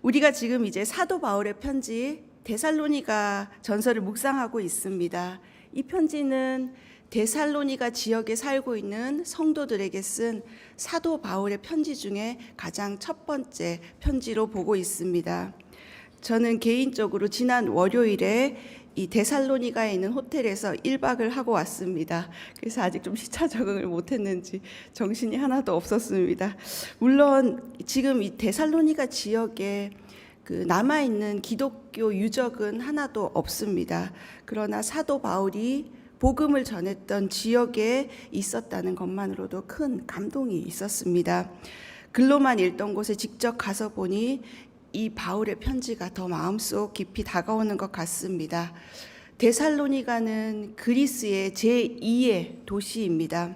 우리가 지금 이제 사도 바울의 편지 데살로니가 전서를 묵상하고 있습니다. 이 편지는 데살로니가 지역에 살고 있는 성도들에게 쓴 사도 바울의 편지 중에 가장 첫 번째 편지로 보고 있습니다. 저는 개인적으로 지난 월요일에 이 데살로니가에 있는 호텔에서 1박을 하고 왔습니다. 그래서 아직 좀 시차 적응을 못했는지 정신이 하나도 없었습니다. 물론 지금 이 데살로니가 지역에 남아있는 기독교 유적은 하나도 없습니다. 그러나 사도 바울이 복음을 전했던 지역에 있었다는 것만으로도 큰 감동이 있었습니다. 글로만 읽던 곳에 직접 가서 보니 이 바울의 편지가 더 마음속 깊이 다가오는 것 같습니다. 데살로니가는 그리스의 제2의 도시입니다.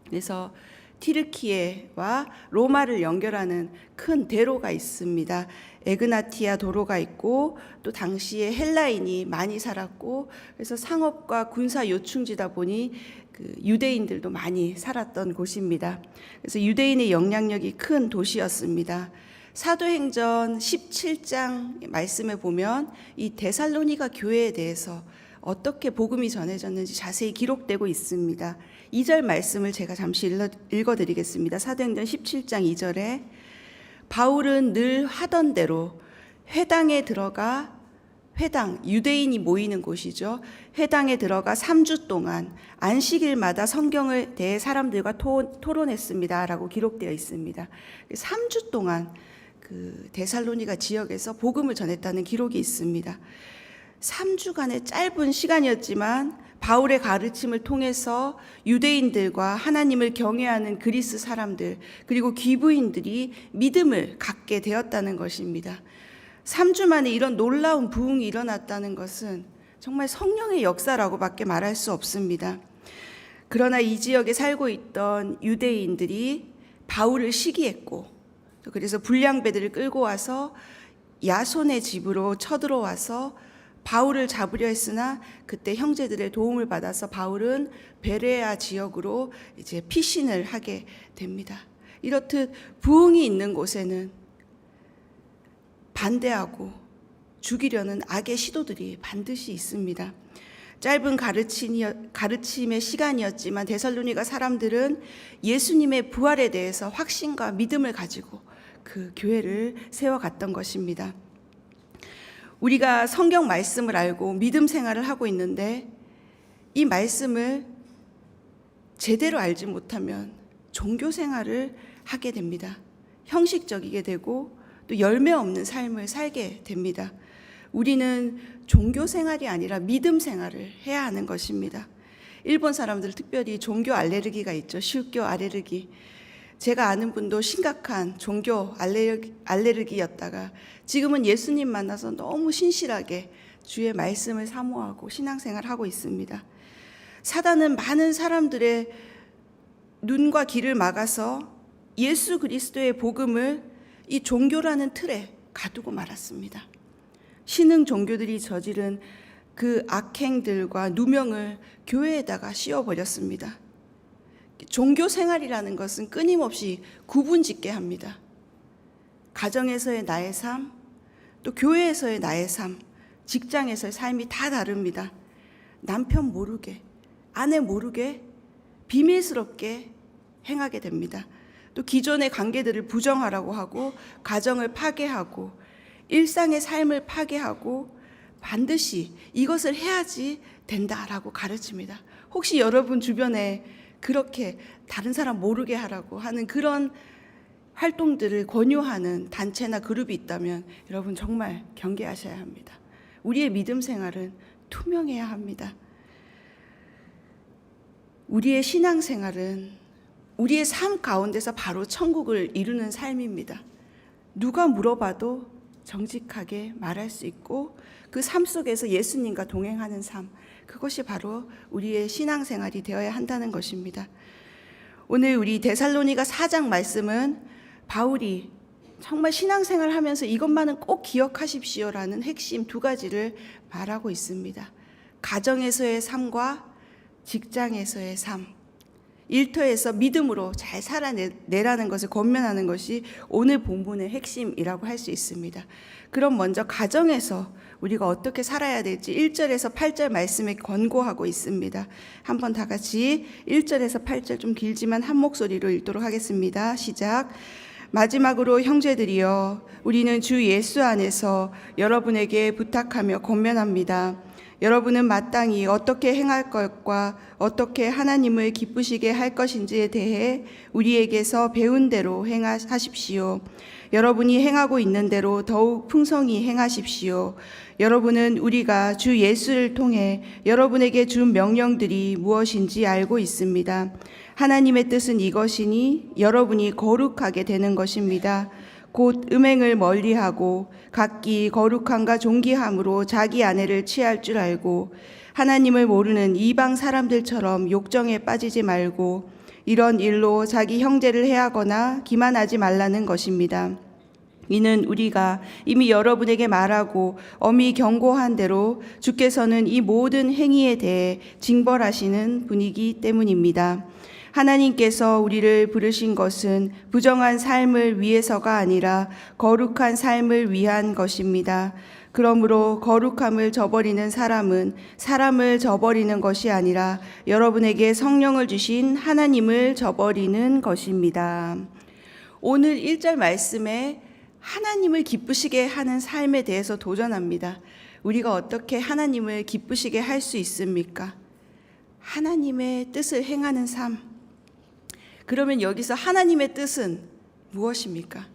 그래서 티르키예와 로마를 연결하는 큰 대로가 있습니다. 에그나티아 도로가 있고 또 당시에 헬라인이 많이 살았고 그래서 상업과 군사 요충지다 보니 유대인들도 많이 살았던 곳입니다. 그래서 유대인의 영향력이 큰 도시였습니다. 사도행전 17장 말씀에 보면 이 데살로니가 교회에 대해서 어떻게 복음이 전해졌는지 자세히 기록되고 있습니다. 2절 말씀을 제가 잠시 읽어드리겠습니다. 사도행전 17장 2절에 바울은 늘 하던 대로 회당에 들어가 유대인이 모이는 곳이죠. 회당에 들어가 3주 동안 안식일마다 성경을 대해 사람들과 토론했습니다. 라고 기록되어 있습니다. 3주 동안 데살로니가 지역에서 복음을 전했다는 기록이 있습니다. 3주간의 짧은 시간이었지만 바울의 가르침을 통해서 유대인들과 하나님을 경외하는 그리스 사람들 그리고 귀부인들이 믿음을 갖게 되었다는 것입니다. 3주 만에 이런 놀라운 부흥이 일어났다는 것은 정말 성령의 역사라고밖에 말할 수 없습니다. 그러나 이 지역에 살고 있던 유대인들이 바울을 시기했고 그래서 불량배들을 끌고 와서 야손의 집으로 쳐들어와서 바울을 잡으려 했으나 그때 형제들의 도움을 받아서 바울은 베레아 지역으로 이제 피신을 하게 됩니다. 이렇듯 부흥이 있는 곳에는 반대하고 죽이려는 악의 시도들이 반드시 있습니다. 짧은 가르침의 시간이었지만 데살로니가 사람들은 예수님의 부활에 대해서 확신과 믿음을 가지고 그 교회를 세워갔던 것입니다. 우리가 성경 말씀을 알고 믿음 생활을 하고 있는데 이 말씀을 제대로 알지 못하면 종교 생활을 하게 됩니다. 형식적이게 되고 또 열매 없는 삶을 살게 됩니다. 우리는 종교 생활이 아니라 믿음 생활을 해야 하는 것입니다. 일본 사람들 특별히 종교 알레르기가 있죠. 宗教 알레르기. 제가 아는 분도 심각한 종교 알레르기였다가 지금은 예수님 만나서 너무 신실하게 주의 말씀을 사모하고 신앙생활을 하고 있습니다. 사단은 많은 사람들의 눈과 귀를 막아서 예수 그리스도의 복음을 이 종교라는 틀에 가두고 말았습니다. 신흥 종교들이 저지른 그 악행들과 누명을 교회에다가 씌워버렸습니다. 종교 생활이라는 것은 끊임없이 구분짓게 합니다. 가정에서의 나의 삶, 또 교회에서의 나의 삶, 직장에서의 삶이 다 다릅니다. 남편 모르게, 아내 모르게 비밀스럽게 행하게 됩니다. 또 기존의 관계들을 부정하라고 하고 가정을 파괴하고 일상의 삶을 파괴하고 반드시 이것을 해야지 된다라고 가르칩니다. 혹시 여러분 주변에 그렇게 다른 사람 모르게 하라고 하는 그런 활동들을 권유하는 단체나 그룹이 있다면 여러분 정말 경계하셔야 합니다. 우리의 믿음 생활은 투명해야 합니다. 우리의 신앙 생활은 우리의 삶 가운데서 바로 천국을 이루는 삶입니다. 누가 물어봐도 정직하게 말할 수 있고 그 삶 속에서 예수님과 동행하는 삶, 그것이 바로 우리의 신앙생활이 되어야 한다는 것입니다. 오늘 우리 데살로니가 4장 말씀은 바울이 정말 신앙생활 하면서 이것만은 꼭 기억하십시오라는 핵심 2가지를 말하고 있습니다. 가정에서의 삶과 직장에서의 삶, 일터에서 믿음으로 잘 살아내라는 것을 권면하는 것이 오늘 본문의 핵심이라고 할 수 있습니다. 그럼 먼저 가정에서 우리가 어떻게 살아야 될지 1절에서 8절 말씀에 권고하고 있습니다. 한번 다 같이 1절에서 8절 좀 길지만 한 목소리로 읽도록 하겠습니다. 시작. 마지막으로 형제들이여, 우리는 주 예수 안에서 여러분에게 부탁하며 권면합니다. 여러분은 마땅히 어떻게 행할 것과 어떻게 하나님을 기쁘시게 할 것인지에 대해 우리에게서 배운 대로 행하십시오. 여러분이 행하고 있는 대로 더욱 풍성히 행하십시오. 여러분은 우리가 주 예수를 통해 여러분에게 준 명령들이 무엇인지 알고 있습니다. 하나님의 뜻은 이것이니 여러분이 거룩하게 되는 것입니다. 곧 음행을 멀리하고 각기 거룩함과 존귀함으로 자기 아내를 취할 줄 알고 하나님을 모르는 이방 사람들처럼 욕정에 빠지지 말고 이런 일로 자기 형제를 해하거나 기만하지 말라는 것입니다. 이는 우리가 이미 여러분에게 말하고 엄히 경고한 대로 주께서는 이 모든 행위에 대해 징벌하시는 분이기 때문입니다. 하나님께서 우리를 부르신 것은 부정한 삶을 위해서가 아니라 거룩한 삶을 위한 것입니다. 그러므로 거룩함을 저버리는 사람은 사람을 저버리는 것이 아니라 여러분에게 성령을 주신 하나님을 저버리는 것입니다. 오늘 1절 말씀에 하나님을 기쁘시게 하는 삶에 대해서 도전합니다. 우리가 어떻게 하나님을 기쁘시게 할 수 있습니까? 하나님의 뜻을 행하는 삶. 그러면 여기서 하나님의 뜻은 무엇입니까?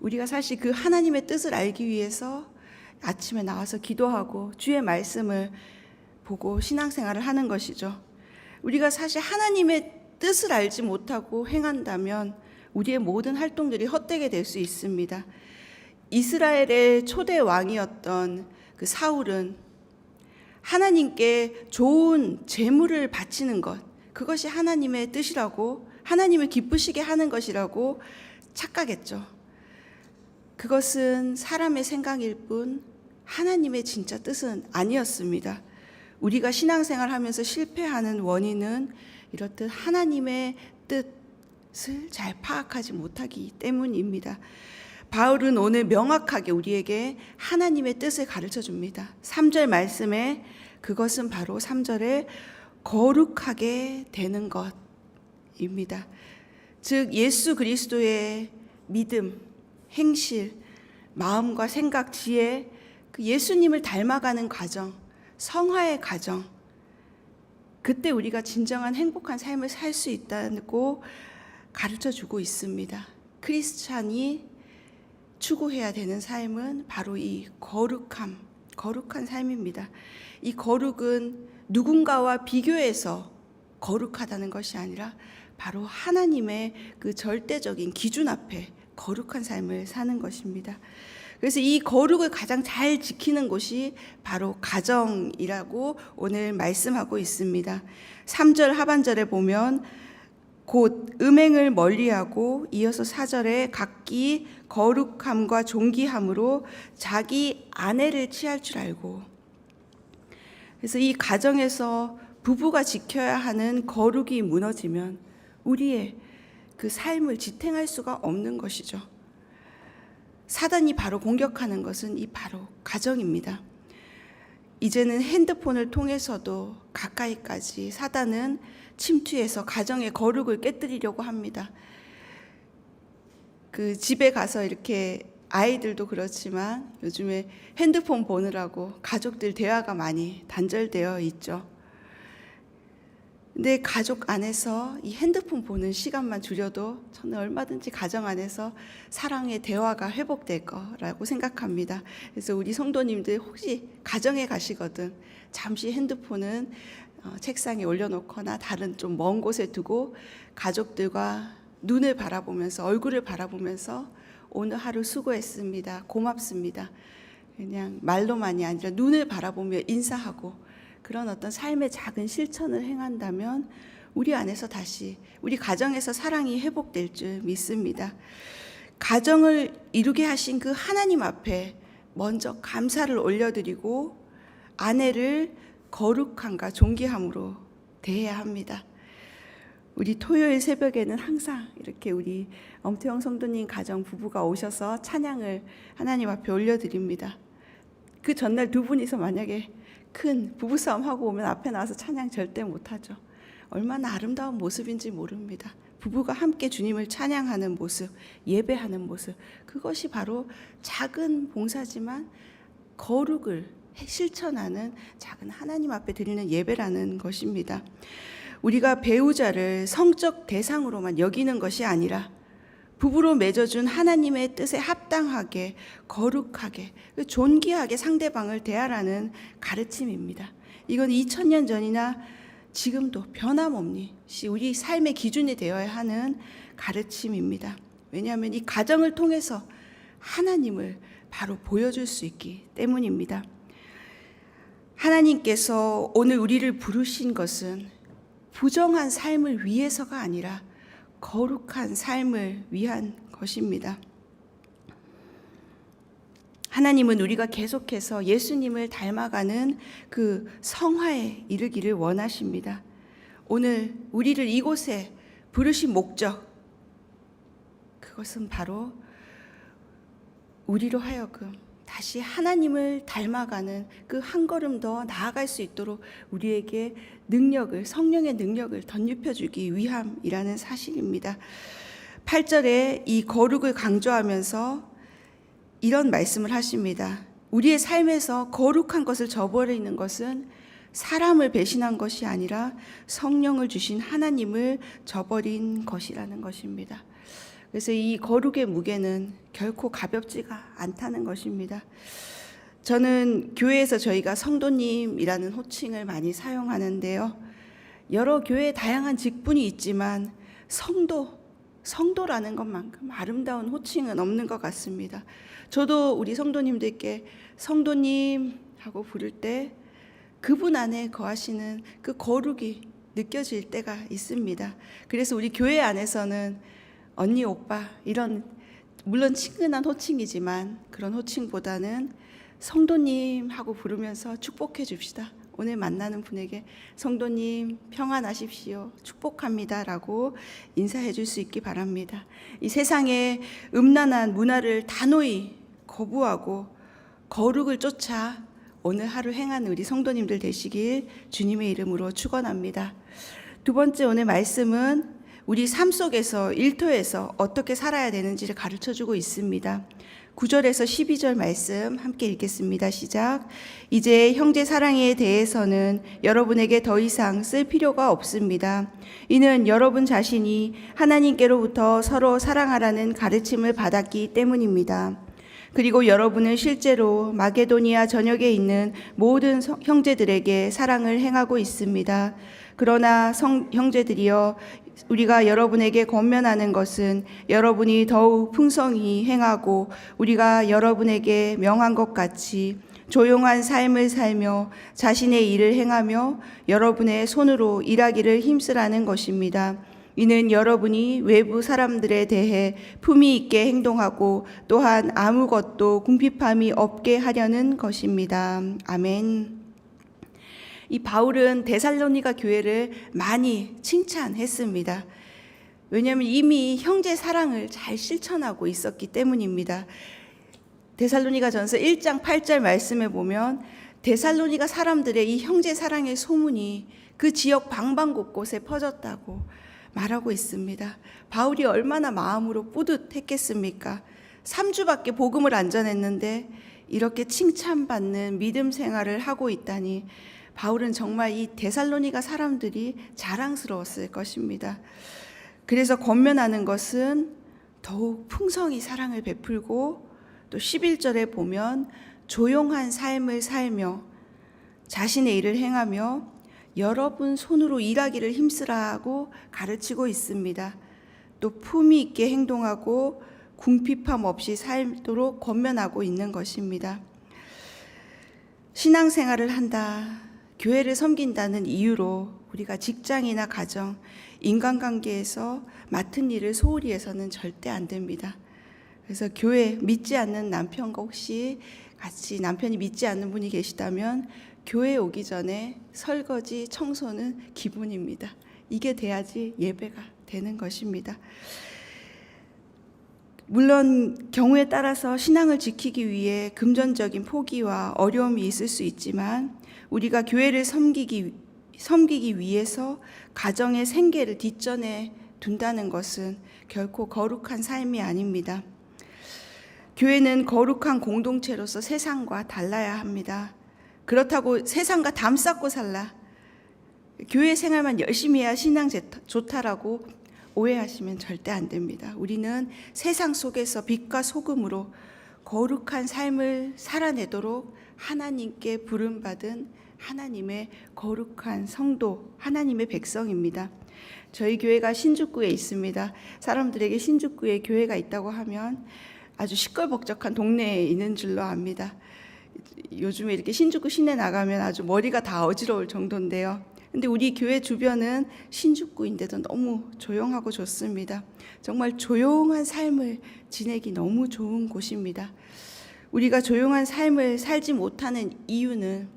우리가 사실 그 하나님의 뜻을 알기 위해서 아침에 나와서 기도하고 주의 말씀을 보고 신앙생활을 하는 것이죠. 우리가 사실 하나님의 뜻을 알지 못하고 행한다면 우리의 모든 활동들이 헛되게 될 수 있습니다. 이스라엘의 초대 왕이었던 그 사울은 하나님께 좋은 제물을 바치는 것, 그것이 하나님의 뜻이라고, 하나님을 기쁘시게 하는 것이라고 착각했죠. 그것은 사람의 생각일 뿐 하나님의 진짜 뜻은 아니었습니다. 우리가 신앙생활 하면서 실패하는 원인은 이렇듯 하나님의 뜻을 잘 파악하지 못하기 때문입니다. 바울은 오늘 명확하게 우리에게 하나님의 뜻을 가르쳐 줍니다. 3절 말씀에 그것은 바로 3절에 거룩하게 되는 것입니다. 즉 예수 그리스도의 믿음, 행실, 마음과 생각, 지혜, 그 예수님을 닮아가는 과정, 성화의 과정, 그때 우리가 진정한 행복한 삶을 살 수 있다고 가르쳐주고 있습니다. 크리스찬이 추구해야 되는 삶은 바로 이 거룩한 삶입니다. 이 거룩은 누군가와 비교해서 거룩하다는 것이 아니라 바로 하나님의 그 절대적인 기준 앞에 거룩한 삶을 사는 것입니다. 그래서 이 거룩을 가장 잘 지키는 곳이 바로 가정이라고 오늘 말씀하고 있습니다. 3절 하반절에 보면 곧 음행을 멀리하고 이어서 4절에 각기 거룩함과 존귀함으로 자기 아내를 취할 줄 알고, 그래서 이 가정에서 부부가 지켜야 하는 거룩이 무너지면 우리의 그 삶을 지탱할 수가 없는 것이죠. 사단이 바로 공격하는 것은 이 바로 가정입니다. 이제는 핸드폰을 통해서도 가까이까지 사단은 침투해서 가정의 거룩을 깨뜨리려고 합니다. 그 집에 가서 이렇게 아이들도 그렇지만 요즘에 핸드폰 보느라고 가족들 대화가 많이 단절되어 있죠. 근데 가족 안에서 이 핸드폰 보는 시간만 줄여도 저는 얼마든지 가정 안에서 사랑의 대화가 회복될 거라고 생각합니다. 그래서 우리 성도님들 혹시 가정에 가시거든 잠시 핸드폰은 책상에 올려놓거나 다른 좀 먼 곳에 두고 가족들과 눈을 바라보면서, 얼굴을 바라보면서 오늘 하루 수고했습니다, 고맙습니다, 그냥 말로만이 아니라 눈을 바라보며 인사하고 그런 어떤 삶의 작은 실천을 행한다면 우리 안에서 다시 우리 가정에서 사랑이 회복될 줄 믿습니다. 가정을 이루게 하신 그 하나님 앞에 먼저 감사를 올려드리고 아내를 거룩함과 존귀함으로 대해야 합니다. 우리 토요일 새벽에는 항상 이렇게 우리 엄태영 성도님 가정 부부가 오셔서 찬양을 하나님 앞에 올려드립니다. 그 전날 두 분이서 만약에 큰 부부싸움 하고 오면 앞에 나와서 찬양 절대 못하죠. 얼마나 아름다운 모습인지 모릅니다. 부부가 함께 주님을 찬양하는 모습, 예배하는 모습, 그것이 바로 작은 봉사지만 거룩을 실천하는 작은 하나님 앞에 드리는 예배라는 것입니다. 우리가 배우자를 성적 대상으로만 여기는 것이 아니라 부부로 맺어준 하나님의 뜻에 합당하게, 거룩하게, 존귀하게 상대방을 대하라는 가르침입니다. 이건 2000년 전이나 지금도 변함없이 우리 삶의 기준이 되어야 하는 가르침입니다. 왜냐하면 이 가정을 통해서 하나님을 바로 보여줄 수 있기 때문입니다. 하나님께서 오늘 우리를 부르신 것은 부정한 삶을 위해서가 아니라 거룩한 삶을 위한 것입니다. 하나님은 우리가 계속해서 예수님을 닮아가는 그 성화에 이르기를 원하십니다. 오늘 우리를 이곳에 부르신 목적, 그것은 바로 우리로 하여금 다시 하나님을 닮아가는 그 한 걸음 더 나아갈 수 있도록 우리에게 능력을, 성령의 능력을 덧입혀 주기 위함이라는 사실입니다. 8절에 이 거룩을 강조하면서 이런 말씀을 하십니다. 우리의 삶에서 거룩한 것을 저버리는 것은 사람을 배신한 것이 아니라 성령을 주신 하나님을 저버린 것이라는 것입니다. 그래서 이 거룩의 무게는 결코 가볍지가 않다는 것입니다. 저는 교회에서 저희가 성도님이라는 호칭을 많이 사용하는데요. 여러 교회에 다양한 직분이 있지만 성도라는 것만큼 아름다운 호칭은 없는 것 같습니다. 저도 우리 성도님들께 성도님 하고 부를 때 그분 안에 거하시는 그 거룩이 느껴질 때가 있습니다. 그래서 우리 교회 안에서는 언니, 오빠 이런 물론 친근한 호칭이지만 그런 호칭보다는 성도님 하고 부르면서 축복해 줍시다. 오늘 만나는 분에게 성도님 평안하십시오, 축복합니다 라고 인사해 줄 수 있기 바랍니다. 이 세상의 음란한 문화를 단호히 거부하고 거룩을 쫓아 오늘 하루 행하는 우리 성도님들 되시길 주님의 이름으로 축원합니다. 두 번째 오늘 말씀은 우리 삶 속에서 일터에서 어떻게 살아야 되는지를 가르쳐주고 있습니다. 9절에서 12절 말씀 함께 읽겠습니다. 시작. 이제 형제 사랑에 대해서는 여러분에게 더 이상 쓸 필요가 없습니다. 이는 여러분 자신이 하나님께로부터 서로 사랑하라는 가르침을 받았기 때문입니다. 그리고 여러분은 실제로 마게도니아 전역에 있는 모든 형제들에게 사랑을 행하고 있습니다. 그러나 형제들이여, 우리가 여러분에게 권면하는 것은 여러분이 더욱 풍성히 행하고 우리가 여러분에게 명한 것 같이 조용한 삶을 살며 자신의 일을 행하며 여러분의 손으로 일하기를 힘쓰라는 것입니다. 이는 여러분이 외부 사람들에 대해 품위 있게 행동하고 또한 아무것도 궁핍함이 없게 하려는 것입니다. 아멘. 이 바울은 데살로니가 교회를 많이 칭찬했습니다. 왜냐하면 이미 형제 사랑을 잘 실천하고 있었기 때문입니다. 데살로니가 전서 1장 8절 말씀에 보면 데살로니가 사람들의 이 형제 사랑의 소문이 그 지역 방방곳곳에 퍼졌다고 말하고 있습니다. 바울이 얼마나 마음으로 뿌듯했겠습니까? 3주밖에 복음을 안 전했는데 이렇게 칭찬받는 믿음 생활을 하고 있다니 바울은 정말 이 데살로니가 사람들이 자랑스러웠을 것입니다. 그래서 권면하는 것은 더욱 풍성히 사랑을 베풀고 또 11절에 보면 조용한 삶을 살며 자신의 일을 행하며 여러분 손으로 일하기를 힘쓰라고 가르치고 있습니다. 또 품위 있게 행동하고 궁핍함 없이 살도록 권면하고 있는 것입니다. 신앙생활을 한다, 교회를 섬긴다는 이유로 우리가 직장이나 가정, 인간관계에서 맡은 일을 소홀히 해서는 절대 안 됩니다. 그래서 교회 믿지 않는 남편과 혹시 같이 남편이 믿지 않는 분이 계시다면 교회 오기 전에 설거지, 청소는 기본입니다. 이게 돼야지 예배가 되는 것입니다. 물론 경우에 따라서 신앙을 지키기 위해 금전적인 포기와 어려움이 있을 수 있지만 우리가 교회를 섬기기 위해서 가정의 생계를 뒷전에 둔다는 것은 결코 거룩한 삶이 아닙니다. 교회는 거룩한 공동체로서 세상과 달라야 합니다. 그렇다고 세상과 담쌓고 살라, 교회 생활만 열심히 해야 신앙 좋다라고 오해하시면 절대 안 됩니다. 우리는 세상 속에서 빛과 소금으로 거룩한 삶을 살아내도록 하나님께 부름받은 하나님의 거룩한 성도, 하나님의 백성입니다. 저희 교회가 신죽구에 있습니다. 사람들에게 신죽구에 교회가 있다고 하면 아주 시끌벅적한 동네에 있는 줄로 압니다. 요즘에 이렇게 신죽구 시내 나가면 아주 머리가 다 어지러울 정도인데요. 근데 우리 교회 주변은 신죽구인데도 너무 조용하고 좋습니다. 정말 조용한 삶을 지내기 너무 좋은 곳입니다. 우리가 조용한 삶을 살지 못하는 이유는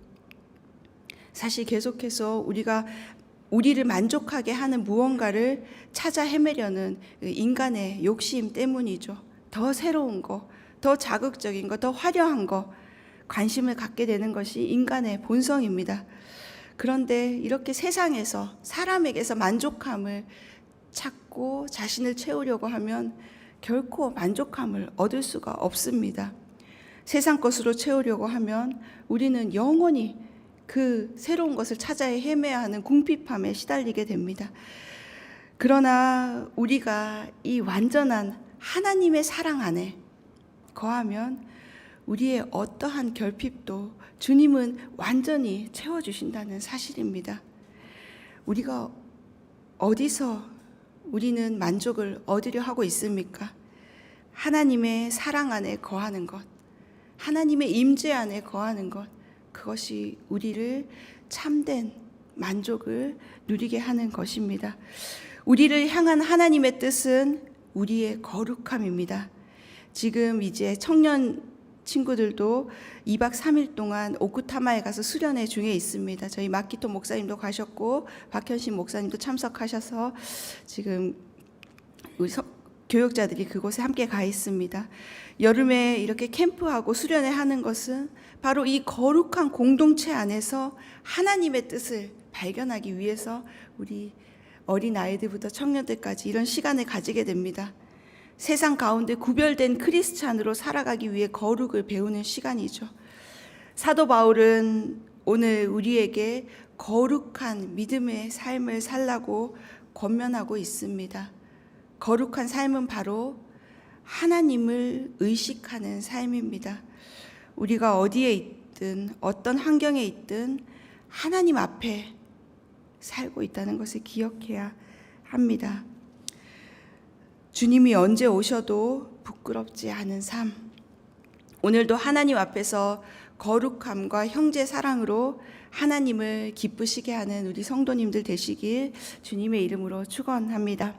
사실 계속해서 우리를 만족하게 하는 무언가를 찾아 헤매려는 인간의 욕심 때문이죠. 더 새로운 거, 더 자극적인 거, 더 화려한 거, 관심을 갖게 되는 것이 인간의 본성입니다. 그런데 이렇게 세상에서 사람에게서 만족함을 찾고 자신을 채우려고 하면 결코 만족함을 얻을 수가 없습니다. 세상 것으로 채우려고 하면 우리는 영원히 그 새로운 것을 찾아 헤매야 하는 궁핍함에 시달리게 됩니다. 그러나 우리가 이 완전한 하나님의 사랑 안에 거하면 우리의 어떠한 결핍도 주님은 완전히 채워주신다는 사실입니다. 우리가 어디서 우리는 만족을 얻으려 하고 있습니까? 하나님의 사랑 안에 거하는 것, 하나님의 임재 안에 거하는 것, 그것이 우리를 참된 만족을 누리게 하는 것입니다. 우리를 향한 하나님의 뜻은 우리의 거룩함입니다. 지금 이제 청년 친구들도 2박 3일 동안 오쿠타마에 가서 수련회 중에 있습니다. 저희 마키토 목사님도 가셨고 박현신 목사님도 참석하셔서 지금 우리 교역자들이 그곳에 함께 가 있습니다. 여름에 이렇게 캠프하고 수련회 하는 것은 바로 이 거룩한 공동체 안에서 하나님의 뜻을 발견하기 위해서 우리 어린 아이들부터 청년들까지 이런 시간을 가지게 됩니다. 세상 가운데 구별된 크리스찬으로 살아가기 위해 거룩을 배우는 시간이죠. 사도 바울은 오늘 우리에게 거룩한 믿음의 삶을 살라고 권면하고 있습니다. 거룩한 삶은 바로 하나님을 의식하는 삶입니다. 우리가 어디에 있든 어떤 환경에 있든 하나님 앞에 살고 있다는 것을 기억해야 합니다. 주님이 언제 오셔도 부끄럽지 않은 삶, 오늘도 하나님 앞에서 거룩함과 형제 사랑으로 하나님을 기쁘시게 하는 우리 성도님들 되시길 주님의 이름으로 축원합니다.